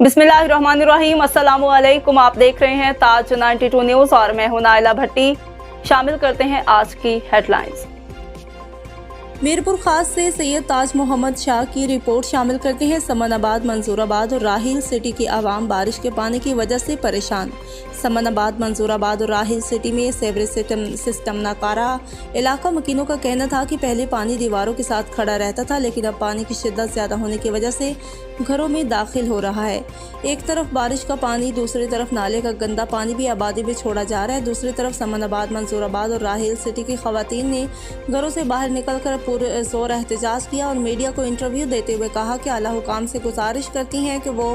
बिस्मिल्लाहिर्रहमानिर्रहीम, अस्सलामु अलैकुम। आप देख रहे हैं ताज 92 न्यूज़ और मैं हूं नाइला भट्टी। शामिल करते हैं आज की हेडलाइंस। मीरपुर खास से सैयद ताज मोहम्मद शाह की रिपोर्ट शामिल करते हैं। समनाबाद, मंसूराबाद और राहिल सिटी की आवाम बारिश के पानी की वजह से परेशान। समनाबाद, मंसूराबाद और राहिल सिटी में सेवरेज सिस्टम नाकारा। इलाका मकीनों का कहना था कि पहले पानी दीवारों के साथ खड़ा रहता था, लेकिन अब पानी की शिद्दत ज़्यादा होने की वजह से घरों में दाखिल हो रहा है। एक तरफ बारिश का पानी, दूसरी तरफ नाले का गंदा पानी भी आबादी में छोड़ा जा रहा है। दूसरी तरफ समनाबाद, मंसूराबाद और राहिल सिटी की खवातीन ने घरों से बाहर निकलकर पुरज़ोर एहतजाज किया और मीडिया को इंटरव्यू देते हुए कहा कि आला हुकाम से गुजारिश करती हैं कि वो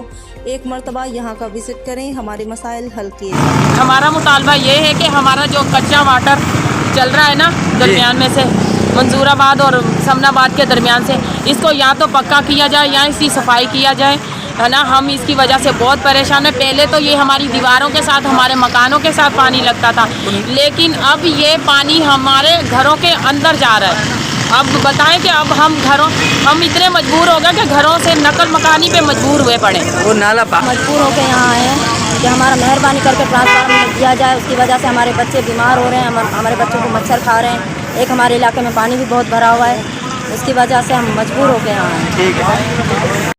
एक मरतबा यहाँ का विजिट करें, हमारे मसाइल हल किए जाएं। हमारा मुतालबा ये है कि हमारा जो कच्चा वाटर चल रहा है ना दरमियान में से, मंसूराबाद और समनाबाद के दरमियान से, इसको या तो पक्का किया जाए या इसकी सफाई किया जाए, है ना। हम इसकी वजह से बहुत परेशान हैं। पहले तो ये हमारी दीवारों के साथ, हमारे मकानों के साथ पानी लगता था, लेकिन अब ये पानी हमारे घरों के अंदर जा रहा है। अब बताएं कि अब हम इतने मजबूर हो गए कि घरों से नकल मकानी पे मजबूर हुए पड़े। वो नाला मजबूर होकर यहाँ आए हैं कि हमारा मेहरबानी करके ट्रांसफार्मर किया जाए। उसकी वजह से हमारे बच्चे बीमार हो रहे हैं, हमारे बच्चों को मच्छर खा रहे हैं। एक हमारे इलाके में पानी भी बहुत भरा हुआ है, उसकी वजह से हम मजबूर होकर यहाँ आए हैं।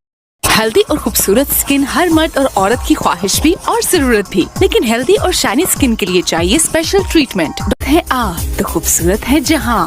हेल्दी और खूबसूरत स्किन हर मर्द और औरत की ख्वाहिश भी और जरूरत भी, लेकिन हेल्दी और शाइनी स्किन के लिए चाहिए स्पेशल ट्रीटमेंट है। आप तो खूबसूरत है जहाँ